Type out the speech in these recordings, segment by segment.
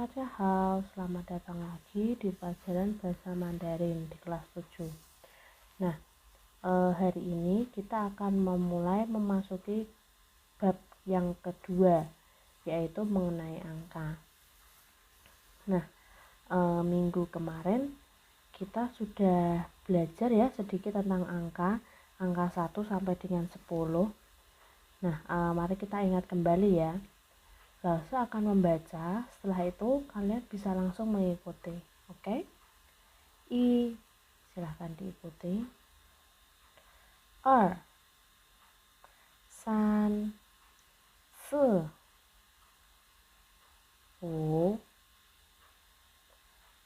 Tadahau, selamat datang lagi di pelajaran bahasa Mandarin di kelas 7. Nah, hari ini kita akan memasuki bab yang kedua, yaitu mengenai angka. Nah, minggu kemarin kita sudah belajar ya sedikit tentang angka 1 sampai dengan 10. Nah, mari kita ingat kembali ya. Lasa akan membaca, setelah itu kalian bisa langsung mengikuti. Oke? Silahkan diikuti. 2 3 4 5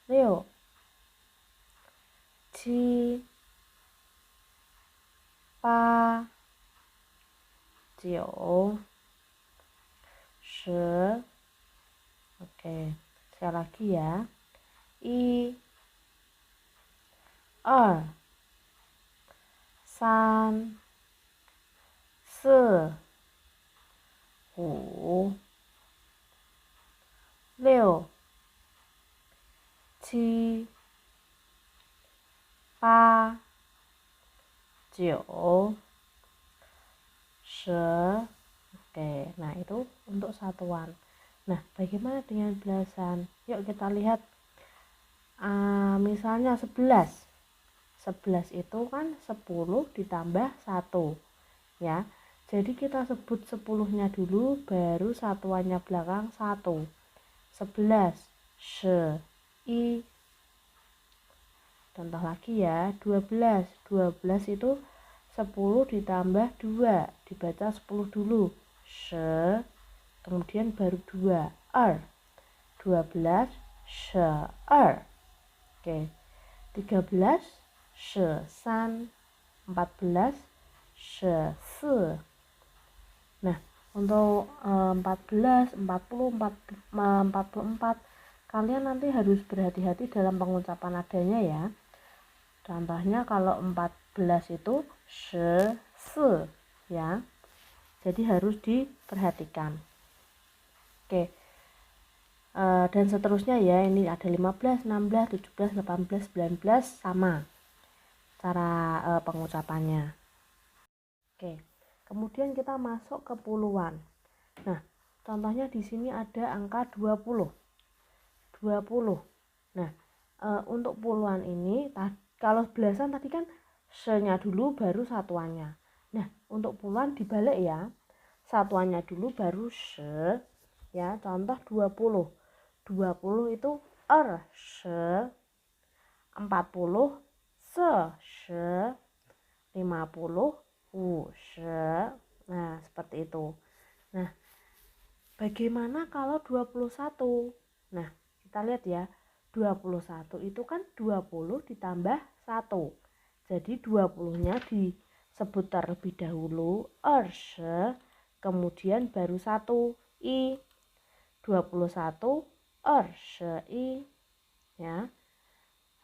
6 7 8 9 10. Oke, sekali lagi ya. 1 2 3 4 5 6 7 8 9 10. Oke, nah itu untuk satuan. Nah, bagaimana dengan belasan? Yuk kita lihat. Misalnya 11. 11 itu kan 10 ditambah 1. Ya. Jadi kita sebut 10-nya dulu, baru satuannya belakang 1. 11. I. Contoh lagi ya, 12. 12 itu 10 ditambah 2. Dibaca 10 dulu. Kemudian baru 2. 12. Oke. 13. 13. 14. Nah, untuk 14, 40, 44 kalian nanti harus berhati-hati dalam pengucapan nadanya ya. Contohnya kalau 14 itu ya. Jadi harus diperhatikan. Oke. Dan seterusnya ya, ini ada 15, 16, 17, 18, 19 sama cara pengucapannya. Oke. Kemudian kita masuk ke puluhan. Nah, contohnya di sini ada angka 20. 20. Nah, untuk puluhan ini kalau belasan tadi kan se-nya dulu baru satuannya. Nah, untuk puluhan dibalik ya. Satuannya dulu baru se, ya. Contoh 20. 20 itu se, 40 se, 50 se. Nah, seperti itu. Nah, bagaimana kalau 21? Nah, kita lihat ya. 21 itu kan 20 ditambah 1. Jadi 20-nya disebut terlebih dahulu se, kemudian baru 1 i. 21 se-i ya.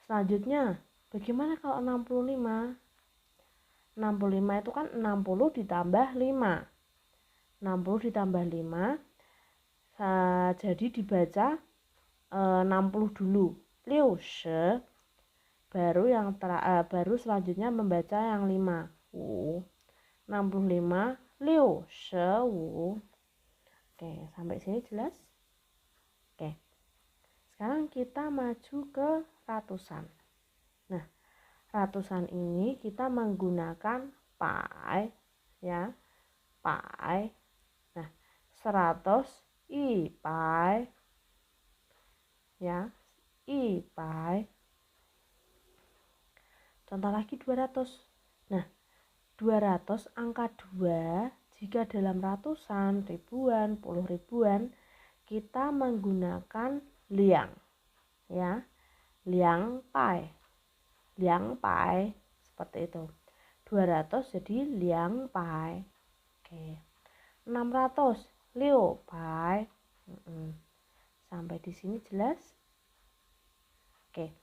Selanjutnya, bagaimana kalau 65? 65 itu kan 60 ditambah 5. 60 ditambah 5 jadi dibaca 60 dulu. 60 baru baru selanjutnya membaca yang 5. 65 65. Oke, sampai sini jelas? Oke. Sekarang kita maju ke ratusan. Nah, ratusan ini kita menggunakan pi ya. Pi. Nah, 100 i pi ya. I pi. Contoh lagi 200. Nah, 200 angka 2 jika dalam ratusan, ribuan, puluh ribuan kita menggunakan liang ya. Liang pai. Liang pai seperti itu. 200 jadi liang pai. Oke. 600 liu pai. Sampai di sini jelas? Oke.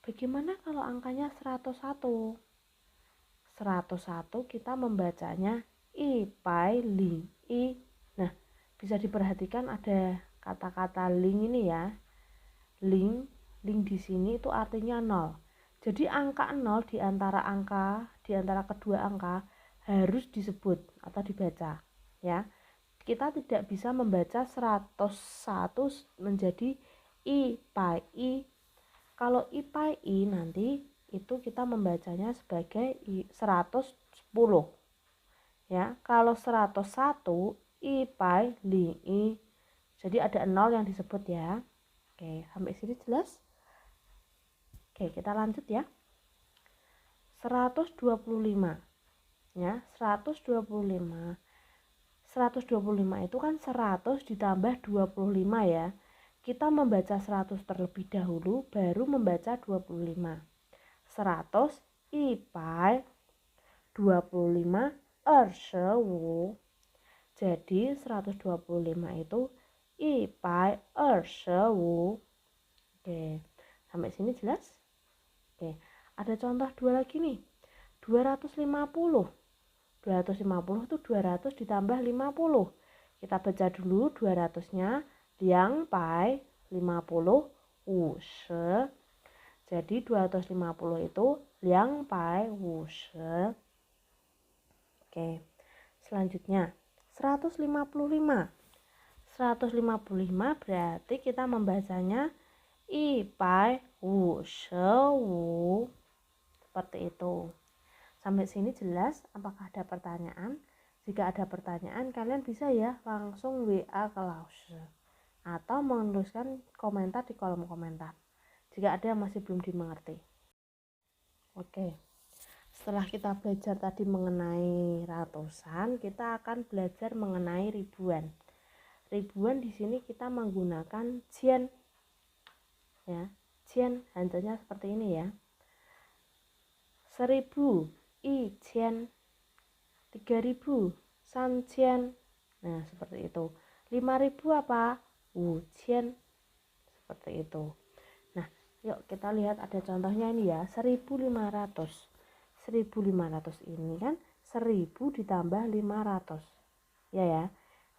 Bagaimana kalau angkanya 101? 101 kita membacanya i pai ling i. Nah, bisa diperhatikan ada kata-kata ling ini ya. ling di sini itu artinya 0. Jadi angka 0 di antara kedua angka harus disebut atau dibaca, ya. Kita tidak bisa membaca 101 menjadi I pai I. Kalau I pai I nanti itu kita membacanya sebagai 110. Ya, kalau 101 I pai ling I. Jadi ada 0 yang disebut ya. Oke, sampai sini jelas? Oke, kita lanjut ya. 125. Ya, 125. 125 itu kan 100 ditambah 25 ya. Kita membaca 100 terlebih dahulu baru membaca 25. 100 I pai 25 25. Jadi 125 itu I pai 25. Oke, sampai sini jelas? Oke, ada contoh dua lagi nih. 250. 250 itu 200 ditambah 50. Kita baca dulu 200-nya. Liang pai 50 50. Jadi 250 itu liang pai 50. Oke, selanjutnya 155. 155 berarti kita membacanya I pai 55. Seperti itu. Sampai sini jelas? Apakah ada pertanyaan? Jika ada pertanyaan, kalian bisa ya langsung WA ke Lause atau menuliskan komentar di kolom komentar jika ada yang masih belum dimengerti. Oke, setelah kita belajar tadi mengenai ratusan, kita akan belajar mengenai ribuan. Ribuan di sini kita menggunakan jian, ya. Jian hancurnya seperti ini ya. 1000 I jian, 3000 san jian. Nah, seperti itu. 5000 apa? Wu jian. Seperti itu. Nah, yuk kita lihat ada contohnya ini ya. 1500. 1500 ini kan 1000 ditambah 500. Ya.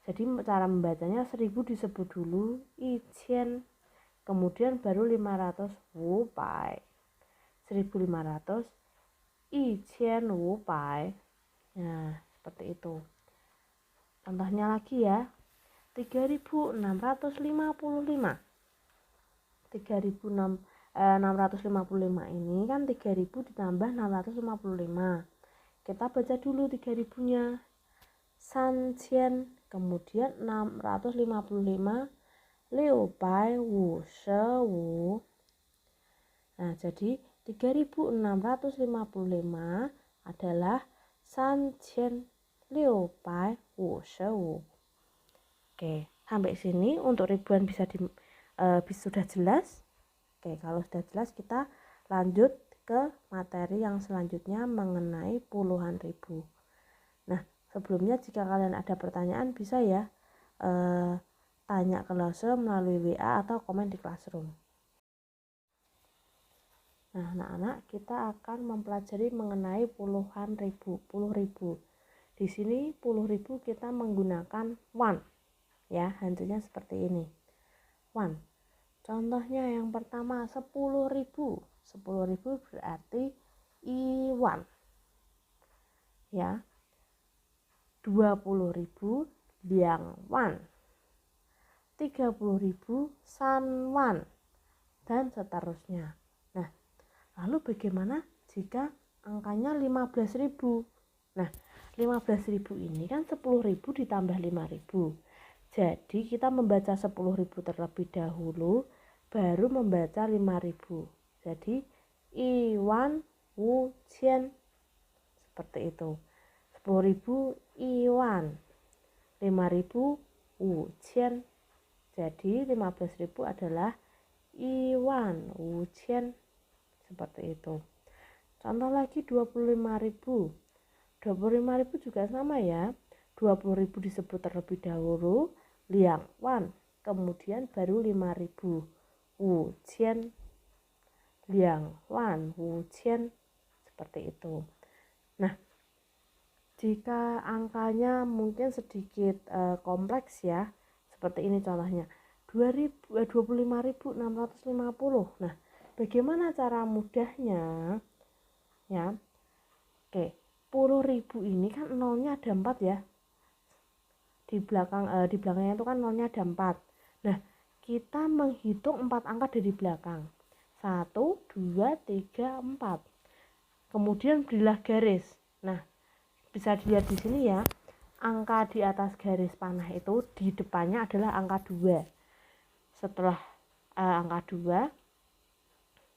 Jadi cara membacanya 1000 disebut dulu I jian. Kemudian baru 500 wu pai. 1500 I jian wu pai. Nah, seperti itu. Contohnya lagi ya. 3655. 3655 ini kan 3000 ditambah 655. Kita baca dulu 3000-nya. San jian, kemudian 655 liu bai wu she wu. Nah, jadi 3655 adalah san jian liu bai wu she wu. Oke, sampai sini untuk ribuan bisa sudah jelas. Oke, kalau sudah jelas kita lanjut ke materi yang selanjutnya mengenai puluhan ribu. Nah, sebelumnya jika kalian ada pertanyaan bisa ya tanya ke Lause melalui WA atau komen di Classroom. Nah, anak-anak, kita akan mempelajari mengenai puluhan ribu, 10.000. Di sini 10.000 kita menggunakan wan. Ya, hancurnya seperti ini. Wan. Contohnya yang pertama 10.000. 10.000 berarti iwan. Ya. 20.000 liang wan. 30.000 san wan. Dan seterusnya. Nah, lalu bagaimana jika angkanya 15.000? Nah, 15.000 ini kan 10.000 ditambah 5.000. Jadi kita membaca 10.000 terlebih dahulu, baru membaca 5.000. Jadi iwan wu jian. Seperti itu. 10.000 iwan. 5.000 wu jian. Jadi 15.000 adalah iwan wu jian. Seperti itu. Contoh lagi 25.000. 25.000 juga sama ya. 20.000 disebut terlebih dahulu liang wan, kemudian baru 5.000 wu jian liang wan wu jian. Seperti itu. Nah, jika angkanya mungkin sedikit kompleks ya, seperti ini contohnya 25.650. Nah, bagaimana cara mudahnya? Ya. Oke, 10.000 ini kan nolnya ada 4 ya. Di belakangnya itu kan nolnya ada 4. Nah, kita menghitung 4 angka dari belakang. 1, 2, 3, 4. Kemudian berilah garis. Nah, bisa dilihat di sini ya. Angka di atas garis panah itu di depannya adalah angka 2. Setelah angka 2,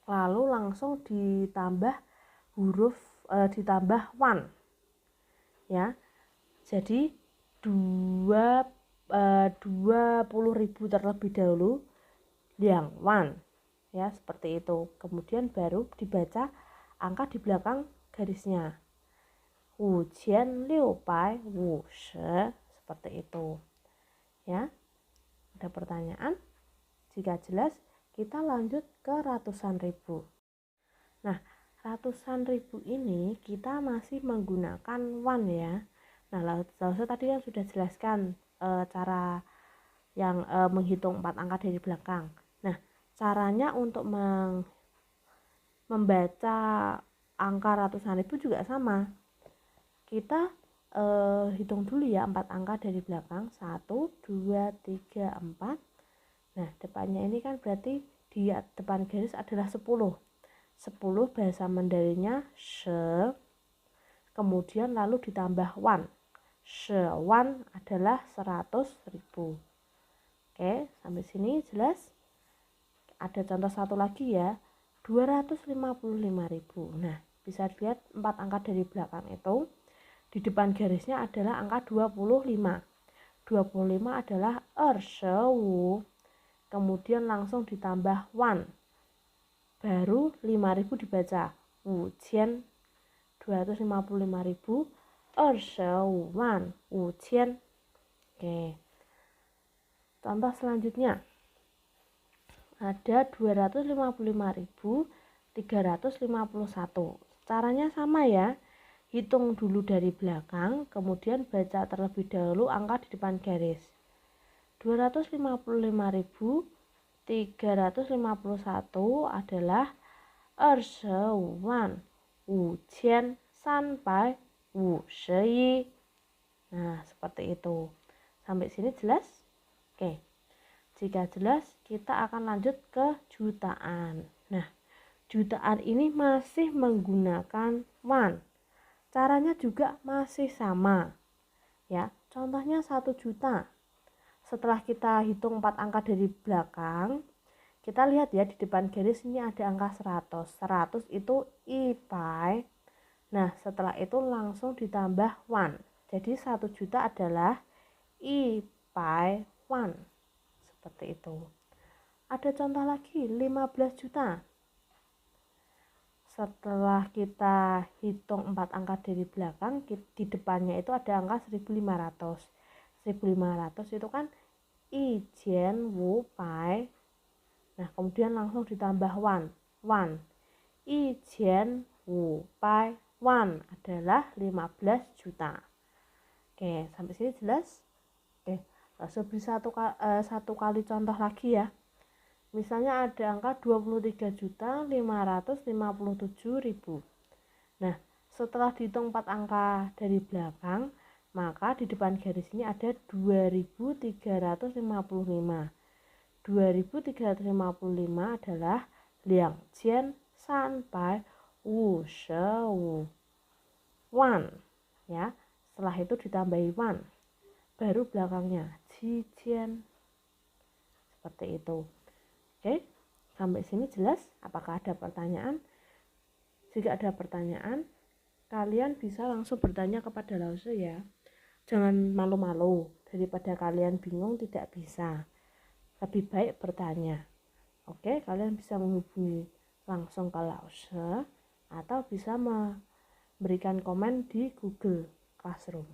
lalu langsung ditambah huruf ditambah 1 ya. Jadi 20.000 terlebih dahulu yang 1 ya, seperti itu. Kemudian baru dibaca angka di belakang garisnya. 5650 seperti itu ya. Ada pertanyaan? Jika jelas, kita lanjut ke ratusan ribu. Nah, ratusan ribu ini kita masih menggunakan 1 ya. Nah, lalu tadi kan sudah jelaskan cara yang menghitung 4 angka dari belakang. Nah, caranya untuk membaca angka ratusan ribu juga sama. Kita hitung dulu ya 4 angka dari belakang. 1, 2, 3, 4. Nah, depannya ini kan berarti di depan garis adalah 10. 10 bahasa Mandarinnya she. Kemudian lalu ditambah 1. She wan adalah 100.000. Oke, sampai sini jelas? Ada contoh satu lagi ya. 255.000. Nah, bisa dilihat 4 angka dari belakang itu. Di depan garisnya adalah angka 25. 25 adalah 25. Kemudian langsung ditambah 1. Baru 5.000 dibaca. 255.000 25.000. Oke. Contoh selanjutnya. Ada 255.351. Caranya sama ya. Hitung dulu dari belakang, kemudian baca terlebih dahulu angka di depan garis. 255.351 adalah 20.351. Nah, seperti itu. Sampai sini jelas? Oke. Jika jelas, kita akan lanjut ke jutaan. Nah, jutaan ini masih menggunakan 1. Caranya juga masih sama. Ya, contohnya 1 juta. Setelah kita hitung 4 angka dari belakang, kita lihat ya di depan garis ini ada angka 100. 100 itu i pai. Nah, setelah itu langsung ditambah 1. Jadi 1 juta adalah i pai 1. Seperti itu. Ada contoh lagi 15 juta. Setelah kita hitung 4 angka dari belakang, di depannya itu ada angka 1500. 1500 itu kan i jian wu pai. Nah, kemudian langsung ditambah 1. 1. I jian wu pai 1 adalah 15 juta. Oke, sampai sini jelas? Oke, langsung beri satu kali contoh lagi ya. Misalnya ada angka 23.557.000. Nah, setelah dihitung 4 angka dari belakang, maka di depan garis ini ada 2.355. 2.355 adalah 2355 ya. Setelah itu ditambahi 1. Baru belakangnya jijian. Seperti itu. Oke, sampai sini jelas? Apakah ada pertanyaan? Jika ada pertanyaan, kalian bisa langsung bertanya kepada Lause ya. Jangan malu-malu, daripada kalian bingung tidak bisa. Lebih baik bertanya. Oke, kalian bisa menghubungi langsung ke Lause atau bisa memberikan komen di Google Classroom.